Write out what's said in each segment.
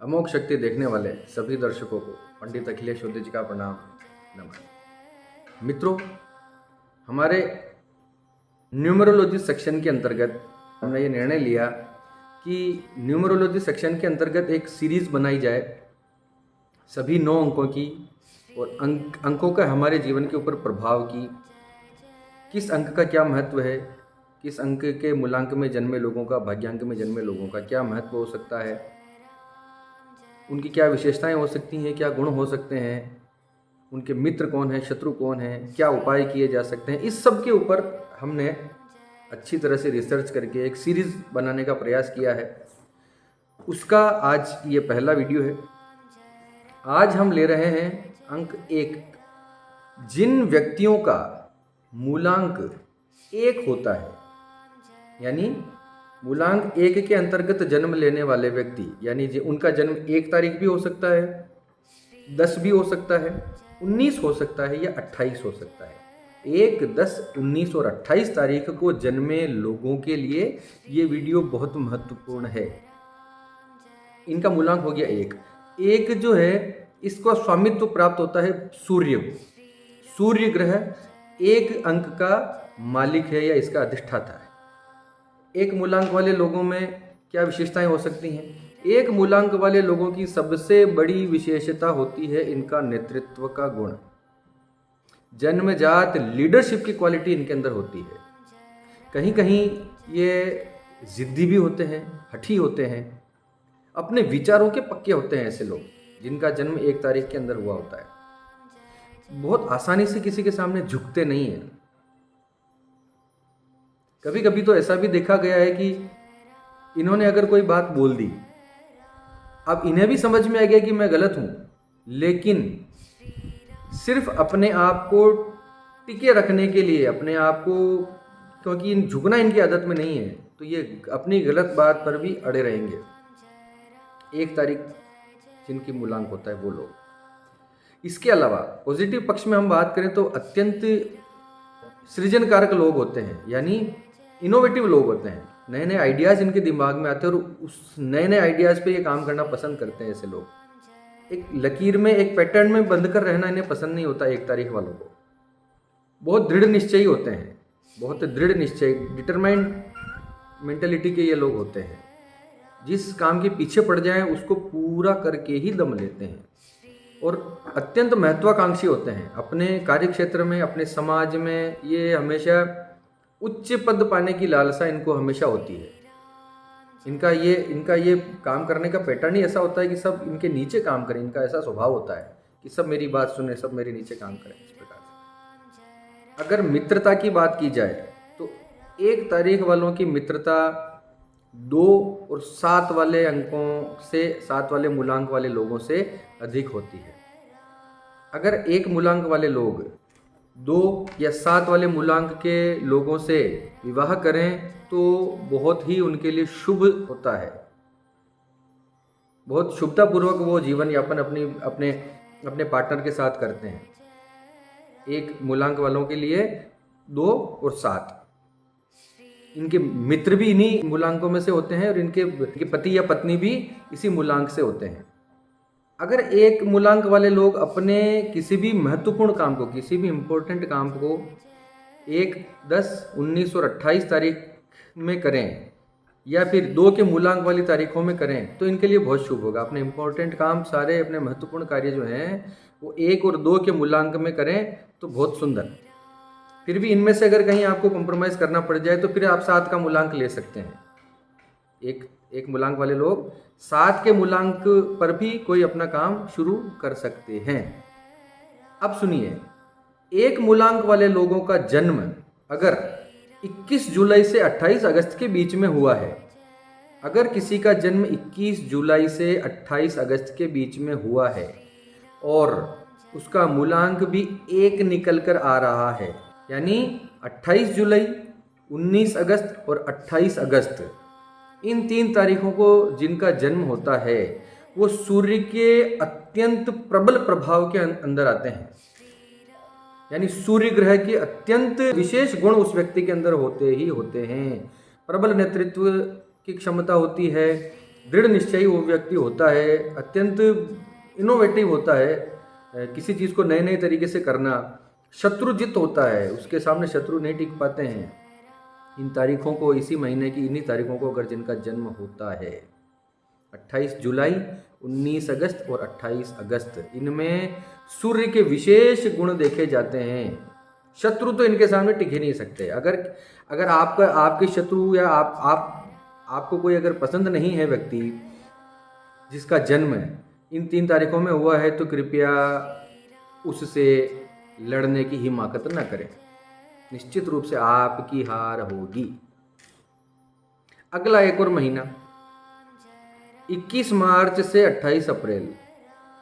अमोघ शक्ति देखने वाले सभी दर्शकों को पंडित अखिलेश चौधरी जी का प्रणाम नमन। मित्रों, हमारे न्यूमरोलॉजी सेक्शन के अंतर्गत हमने ये निर्णय लिया कि न्यूमरोलॉजी सेक्शन के अंतर्गत एक सीरीज़ बनाई जाए सभी 9 अंकों की और अंकों का हमारे जीवन के ऊपर प्रभाव की, किस अंक का क्या महत्व है, किस अंक के मूलांक में जन्मे लोगों का, भाग्यांक में जन्मे लोगों का क्या महत्व हो सकता है, उनकी क्या विशेषताएं हो सकती हैं, क्या गुण हो सकते हैं, उनके मित्र कौन है, शत्रु कौन है, क्या उपाय किए जा सकते हैं। इस सब के ऊपर हमने अच्छी तरह से रिसर्च करके एक सीरीज़ बनाने का प्रयास किया है। उसका आज ये पहला वीडियो है। आज हम ले रहे हैं अंक 1। जिन व्यक्तियों का मूलांक 1 होता है, यानी मूलांक 1 के अंतर्गत जन्म लेने वाले व्यक्ति, यानी उनका जन्म 1 तारीख भी हो सकता है, 10 भी हो सकता है, 19 हो सकता है या 28 हो सकता है। 1, 10, 19 और 28 तारीख को जन्मे लोगों के लिए ये वीडियो बहुत महत्वपूर्ण है। इनका मूलांक हो गया 1। 1 जो है, इसका स्वामित्व प्राप्त होता है सूर्य ग्रह 1 अंक का मालिक है या इसका अधिष्ठाता है। 1 मूलांक वाले लोगों में क्या विशेषताएं हो सकती हैं? 1 मूलांक वाले लोगों की सबसे बड़ी विशेषता होती है इनका नेतृत्व का गुण। जन्मजात लीडरशिप की क्वालिटी इनके अंदर होती है। कहीं कहीं ये जिद्दी भी होते हैं, हठी होते हैं, अपने विचारों के पक्के होते हैं। ऐसे लोग जिनका जन्म 1 तारीख के अंदर हुआ होता है, बहुत आसानी से किसी के सामने झुकते नहीं हैं। कभी कभी तो ऐसा भी देखा गया है कि इन्होंने अगर कोई बात बोल दी, अब इन्हें भी समझ में आ गया कि मैं गलत हूं, लेकिन सिर्फ अपने आप को टिके रखने के लिए, अपने आप को, क्योंकि झुकना इनकी आदत में नहीं है, तो ये अपनी गलत बात पर भी अड़े रहेंगे। 1 तारीख जिनकी मूलांक होता है वो लोग। इसके अलावा पॉजिटिव पक्ष में हम बात करें तो अत्यंत सृजनकारक लोग होते हैं, यानी इनोवेटिव लोग होते हैं। नए नए आइडियाज़ इनके दिमाग में आते हैं और उस नए नए आइडियाज़ पे ये काम करना पसंद करते हैं। ऐसे लोग एक लकीर में, एक पैटर्न में बंद कर रहना इन्हें पसंद नहीं होता। 1 तारीख वालों को बहुत दृढ़ निश्चयी होते हैं, बहुत दृढ़ निश्चय, डिटरमाइंड मेंटेलिटी के ये लोग होते हैं। जिस काम के पीछे पड़ जाएं उसको पूरा करके ही दम लेते हैं और अत्यंत महत्वाकांक्षी होते हैं अपने कार्य क्षेत्र में, अपने समाज में। ये हमेशा उच्च पद पाने की लालसा इनको हमेशा होती है। इनका ये काम करने का पैटर्न ही ऐसा होता है कि सब इनके नीचे काम करें। इनका ऐसा स्वभाव होता है कि सब मेरी बात सुने, सब मेरे नीचे काम करें। इस प्रकार से अगर मित्रता की बात की जाए तो 1 तारीख वालों की मित्रता 2 और 7 वाले अंकों से, 7 वाले मूलांक वाले लोगों से अधिक होती है। अगर 1 मूलांक वाले लोग 2 या 7 वाले मूलांक के लोगों से विवाह करें तो बहुत ही उनके लिए शुभ होता है। बहुत शुभतापूर्वक वो जीवन यापन अपने पार्टनर के साथ करते हैं। 1 मूलांक वालों के लिए 2 और 7, इनके मित्र भी इन्हीं मूलांकों में से होते हैं और इनके पति या पत्नी भी इसी मूलांक से होते हैं। अगर 1 मूलांक वाले लोग अपने किसी भी महत्वपूर्ण काम को, किसी भी इम्पोर्टेंट काम को 1, 10, 19 और 28 तारीख में करें या फिर 2 के मूलांक वाली तारीखों में करें तो इनके लिए बहुत शुभ होगा। अपने इम्पोर्टेंट काम, सारे अपने महत्वपूर्ण कार्य जो हैं वो 1 और 2 के मूलांक में करें तो बहुत सुंदर। फिर भी इनमें से अगर कहीं आपको कॉम्प्रोमाइज़ करना पड़ जाए तो फिर आप 7 का मूलांक ले सकते हैं। एक मूलांक वाले लोग 7 के मूलांक पर भी कोई अपना काम शुरू कर सकते हैं। अब सुनिए, 1 मूलांक वाले लोगों का जन्म अगर 21 जुलाई से 28 अगस्त के बीच में हुआ है, अगर किसी का जन्म 21 जुलाई से 28 अगस्त के बीच में हुआ है और उसका मूलांक भी 1 निकल कर आ रहा है, यानी 28 जुलाई, 19 अगस्त और 28 अगस्त, इन 3 तारीखों को जिनका जन्म होता है वो सूर्य के अत्यंत प्रबल प्रभाव के अंदर आते हैं। यानी सूर्य ग्रह के अत्यंत विशेष गुण उस व्यक्ति के अंदर होते ही होते हैं। प्रबल नेतृत्व की क्षमता होती है, दृढ़ निश्चयी वो व्यक्ति होता है, अत्यंत इनोवेटिव होता है, किसी चीज़ को नए नए तरीके से करना, शत्रुजित होता है, उसके सामने शत्रु नहीं टिक पाते हैं। इन तारीखों को, इसी महीने की इन्हीं तारीखों को अगर जिनका जन्म होता है 28 जुलाई, 19 अगस्त और 28 अगस्त, इनमें सूर्य के विशेष गुण देखे जाते हैं। शत्रु तो इनके सामने टिक ही नहीं सकते। अगर आपके शत्रु या आपको कोई अगर पसंद नहीं है व्यक्ति जिसका जन्म इन 3 तारीखों में हुआ है, तो कृपया उससे लड़ने की हिमाकत न करें। निश्चित रूप से आपकी हार होगी। अगला एक और महीना 21 मार्च से 28 अप्रैल,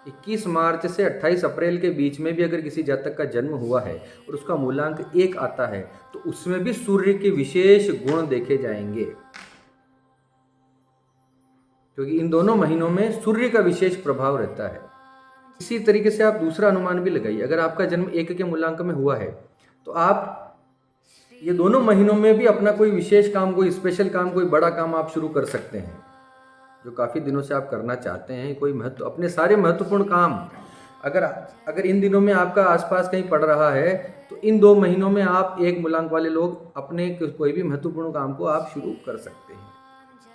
21 मार्च से 28 अप्रैल के बीच में भी अगर किसी जातक का जन्म हुआ है और उसका मूलांक 1 आता है, तो उसमें भी सूर्य के विशेष गुण देखे जाएंगे, क्योंकि इन दोनों महीनों में सूर्य का विशेष प्रभाव रहता है। इसी तरीके से आप दूसरा अनुमान भी लगाइए। अगर आपका जन्म 1 के मूलांक में हुआ है, तो आप ये दोनों महीनों में भी अपना कोई विशेष काम, कोई स्पेशल काम, कोई बड़ा काम आप शुरू कर सकते हैं, जो काफ़ी दिनों से आप करना चाहते हैं। कोई अपने सारे महत्वपूर्ण काम अगर इन दिनों में आपका आसपास कहीं पड़ रहा है, तो इन 2 महीनों में आप 1 मूलांक वाले लोग अपने कोई भी महत्वपूर्ण काम को आप शुरू कर सकते हैं।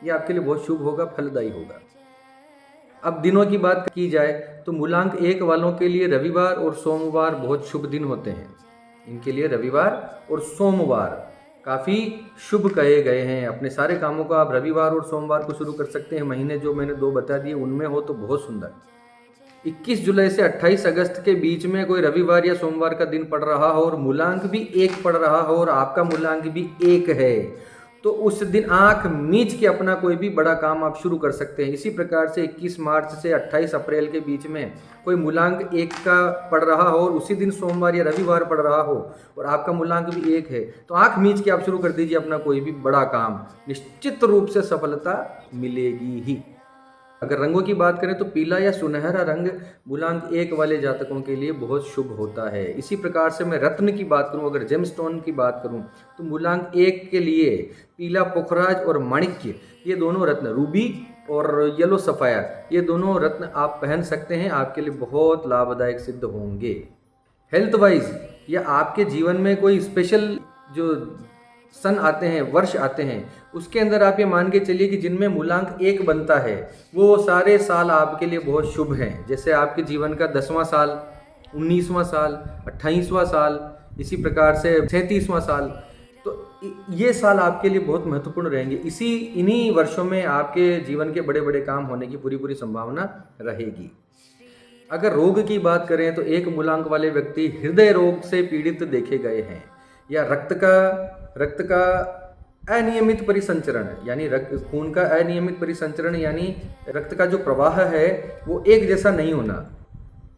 ये आपके लिए बहुत शुभ होगा, फलदायी होगा। अब दिनों की बात की जाए तो मूलांक 1 वालों के लिए रविवार और सोमवार बहुत शुभ दिन होते हैं। इनके लिए रविवार और सोमवार काफ़ी शुभ कहे गए हैं। अपने सारे कामों को आप रविवार और सोमवार को शुरू कर सकते हैं। महीने जो मैंने 2 बता दिए उनमें हो तो बहुत सुंदर। 21 जुलाई से 28 अगस्त के बीच में कोई रविवार या सोमवार का दिन पड़ रहा हो और मूलांक भी 1 पड़ रहा हो और आपका मूलांक भी 1 है, तो उस दिन आंख मीच के अपना कोई भी बड़ा काम आप शुरू कर सकते हैं। इसी प्रकार से 21 मार्च से 28 अप्रैल के बीच में कोई मूलांक 1 का पड़ रहा हो और उसी दिन सोमवार या रविवार पड़ रहा हो और आपका मूलांक भी 1 है, तो आंख मीच के आप शुरू कर दीजिए अपना कोई भी बड़ा काम, निश्चित रूप से सफलता मिलेगी ही। अगर रंगों की बात करें तो पीला या सुनहरा रंग मूलांक 1 वाले जातकों के लिए बहुत शुभ होता है। इसी प्रकार से मैं रत्न की बात करूं, अगर जेमस्टोन की बात करूं, तो मूलांक 1 के लिए पीला पुखराज और माणिक्य, ये दोनों रत्न, रूबी और येलो सफायर, ये दोनों रत्न आप पहन सकते हैं, आपके लिए बहुत लाभदायक सिद्ध होंगे। हेल्थ वाइज या आपके जीवन में कोई स्पेशल जो सन आते हैं, वर्ष आते हैं, उसके अंदर आप ये मान के चलिए कि जिनमें मूलांक 1 बनता है वो सारे साल आपके लिए बहुत शुभ हैं। जैसे आपके जीवन का 10वां साल, 19वां साल, 28वां साल, इसी प्रकार से 37वां साल, तो ये साल आपके लिए बहुत महत्वपूर्ण रहेंगे। इन्हीं वर्षों में आपके जीवन के बड़े बड़े काम होने की पूरी संभावना रहेगी। अगर रोग की बात करें तो 1 मूलांक वाले व्यक्ति हृदय रोग से पीड़ित देखे गए हैं, या रक्त का अनियमित परिसंचरण, यानी खून का अनियमित परिसंचरण, यानी रक्त का जो प्रवाह है वो एक जैसा नहीं होना,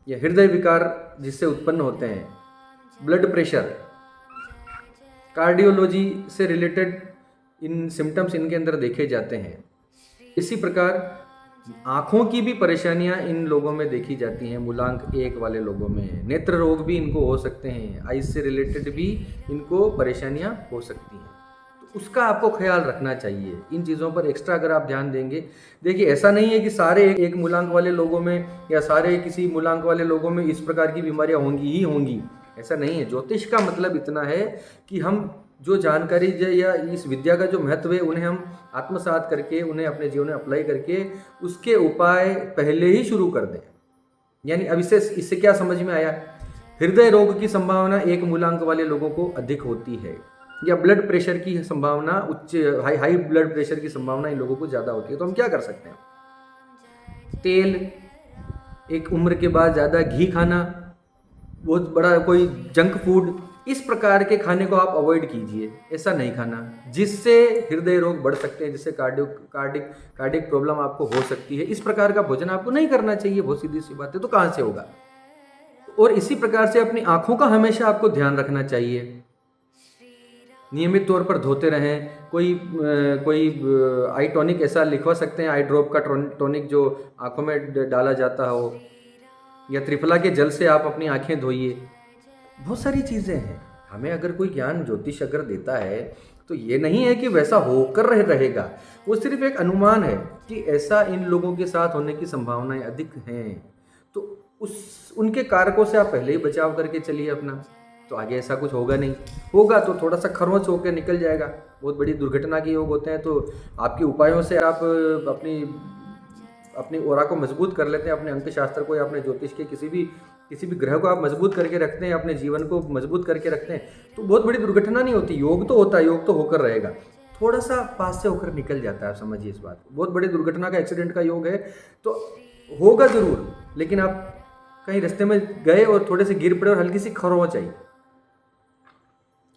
या हृदय विकार जिससे उत्पन्न होते हैं, ब्लड प्रेशर, कार्डियोलॉजी से रिलेटेड इन सिम्टम्स इनके अंदर देखे जाते हैं। इसी प्रकार आँखों की भी परेशानियां इन लोगों में देखी जाती हैं, मूलांक 1 वाले लोगों में। नेत्र रोग भी इनको हो सकते हैं, आइज से रिलेटेड भी इनको परेशानियां हो सकती हैं, तो उसका आपको ख्याल रखना चाहिए। इन चीज़ों पर एक्स्ट्रा अगर आप ध्यान देंगे, देखिए ऐसा नहीं है कि सारे 1 मूलांक वाले लोगों में या सारे किसी मूलांक वाले लोगों में इस प्रकार की बीमारियां होंगी ही होंगी, ऐसा नहीं है। ज्योतिष का मतलब इतना है कि हम जो जानकारी या इस विद्या का जो महत्व है उन्हें हम आत्मसात करके, उन्हें अपने जीवन में अप्लाई करके उसके उपाय पहले ही शुरू कर दें। यानी अब इससे क्या समझ में आया? हृदय रोग की संभावना 1 मूलांक वाले लोगों को अधिक होती है, या ब्लड प्रेशर की संभावना हाई ब्लड प्रेशर की संभावना इन लोगों को ज़्यादा होती है। तो हम क्या कर सकते हैं? तेल, एक उम्र के बाद ज़्यादा घी खाना, बहुत बड़ा कोई जंक फूड, इस प्रकार के खाने को आप अवॉइड कीजिए। ऐसा नहीं खाना जिससे हृदय रोग बढ़ सकते हैं, जिससे कार्डिक प्रॉब्लम आपको हो सकती है। इस प्रकार का भोजन आपको नहीं करना चाहिए, बहुत सीधी सी बात है। तो कहाँ से होगा? और इसी प्रकार से अपनी आंखों का हमेशा आपको ध्यान रखना चाहिए, नियमित तौर पर धोते रहें। कोई आई टॉनिक ऐसा लिखवा सकते हैं, आई ड्रॉप का टॉनिक जो आंखों में डाला जाता हो, या त्रिफला के जल से आप अपनी आंखें धोइए। बहुत सारी चीज़ें हैं। हमें अगर कोई ज्ञान ज्योतिष अगर देता है तो ये नहीं है कि वैसा होकर रहेगा, वो सिर्फ एक अनुमान है कि ऐसा इन लोगों के साथ होने की संभावनाएं अधिक हैं। तो उनके कारकों से आप पहले ही बचाव करके चलिए अपना, तो आगे ऐसा कुछ होगा नहीं। होगा तो थोड़ा सा खरोंच होकर निकल जाएगा, बहुत बड़ी दुर्घटना के योग होते हैं। तो आपके उपायों से आप अपनी ओरा को मजबूत कर लेते हैं, अपने अंक शास्त्र को या अपने ज्योतिष के किसी भी ग्रह को आप मजबूत करके रखते हैं, अपने जीवन को मजबूत करके रखते हैं, तो बहुत बड़ी दुर्घटना नहीं होती। योग तो होता है, योग तो होकर रहेगा, थोड़ा सा पास से होकर निकल जाता है, आप समझिए इस बात को। बहुत बड़ी दुर्घटना का, एक्सीडेंट का योग है तो होगा जरूर, लेकिन आप कहीं रास्ते में गए और थोड़े से गिर पड़े और हल्की सी खरोंच आई,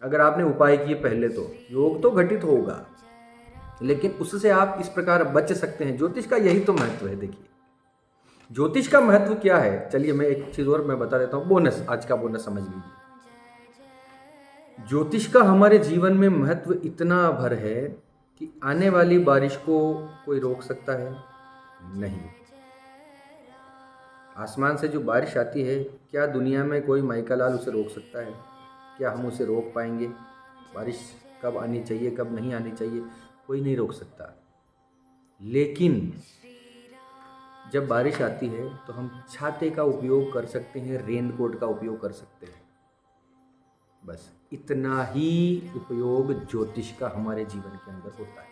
अगर आपने उपाय किए पहले तो योग तो घटित होगा, लेकिन उससे आप इस प्रकार बच सकते हैं। ज्योतिष का यही तो महत्व है। देखिए ज्योतिष का महत्व क्या है, चलिए मैं एक चीज और मैं बता देता हूँ, बोनस, आज का बोनस समझ लीजिए। ज्योतिष का हमारे जीवन में महत्व इतना भर है कि आने वाली बारिश को कोई रोक सकता है नहीं। आसमान से जो बारिश आती है, क्या दुनिया में कोई माइका लाल उसे रोक सकता है? क्या हम उसे रोक पाएंगे? बारिश कब आनी चाहिए, कब नहीं आनी चाहिए, कोई नहीं रोक सकता। लेकिन जब बारिश आती है तो हम छाते का उपयोग कर सकते हैं, रेनकोट का उपयोग कर सकते हैं, बस इतना ही उपयोग ज्योतिष का हमारे जीवन के अंदर होता है।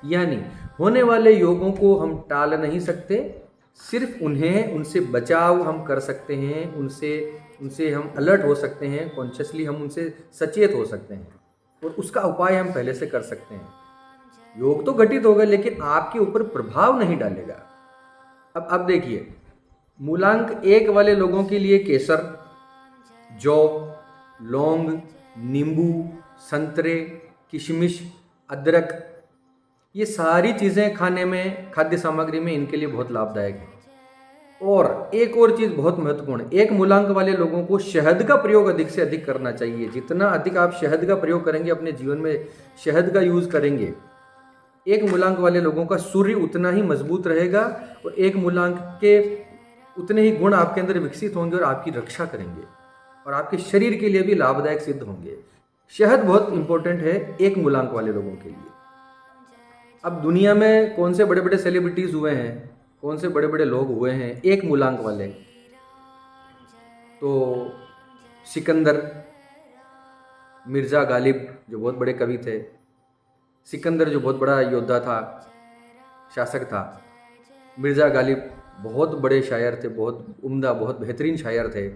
यानी होने वाले योगों को हम टाल नहीं सकते, सिर्फ उनसे बचाव हम कर सकते हैं, उनसे हम अलर्ट हो सकते हैं, कॉन्शियसली हम उनसे सचेत हो सकते हैं, और उसका उपाय हम पहले से कर सकते हैं। योग तो घटित होगा लेकिन आपके ऊपर प्रभाव नहीं डालेगा। अब देखिए, मूलांक 1 वाले लोगों के लिए केसर, जौ, लौंग, नींबू, संतरे, किशमिश, अदरक, ये सारी चीज़ें खाने में, खाद्य सामग्री में इनके लिए बहुत लाभदायक है। और एक और चीज़ बहुत महत्वपूर्ण है, 1 मूलांक वाले लोगों को शहद का प्रयोग अधिक से अधिक करना चाहिए। जितना अधिक आप शहद का प्रयोग करेंगे, अपने जीवन में शहद का यूज़ करेंगे, 1 मूलांक वाले लोगों का सूर्य उतना ही मजबूत रहेगा, और 1 मूलांक के उतने ही गुण आपके अंदर विकसित होंगे और आपकी रक्षा करेंगे, और आपके शरीर के लिए भी लाभदायक सिद्ध होंगे। शहद बहुत इंपॉर्टेंट है 1 मूलांक वाले लोगों के लिए। अब दुनिया में कौन से बड़े बड़े सेलिब्रिटीज़ हुए हैं, कौन से बड़े बड़े लोग हुए हैं 1 मूलांक वाले? तो सिकंदर, मिर्ज़ा गालिब जो बहुत बड़े कवि थे, सिकंदर जो बहुत बड़ा योद्धा था, शासक था, मिर्ज़ा गालिब बहुत बड़े शायर थे, बहुत उम्दा, बहुत बेहतरीन शायर थे,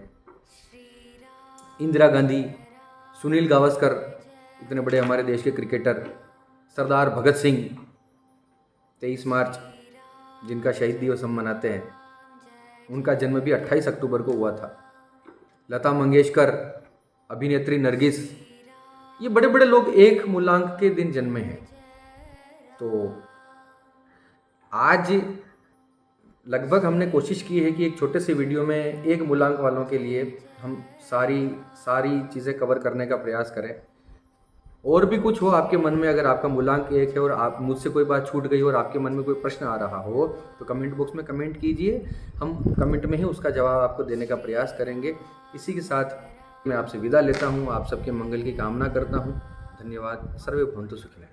इंदिरा गांधी, सुनील गावस्कर, इतने बड़े हमारे देश के क्रिकेटर, सरदार भगत सिंह, 23 मार्च जिनका शहीद दिवस हम मनाते हैं, उनका जन्म भी 28 अक्टूबर को हुआ था। लता मंगेशकर, अभिनेत्री नरगिस, ये बड़े बड़े लोग 1 मूलांक के दिन जन्मे हैं। तो आज लगभग हमने कोशिश की है कि एक छोटे से वीडियो में 1 मूलांक वालों के लिए हम सारी चीज़ें कवर करने का प्रयास करें। और भी कुछ हो आपके मन में, अगर आपका मूलांक 1 है और आप मुझसे कोई बात छूट गई और आपके मन में कोई प्रश्न आ रहा हो, तो कमेंट बॉक्स में कमेंट कीजिए, हम कमेंट में ही उसका जवाब आपको देने का प्रयास करेंगे। इसी के साथ मैं आपसे विदा लेता हूँ, आप सबके मंगल की कामना करता हूँ। धन्यवाद। सर्वे भवन्तु सुखिनः।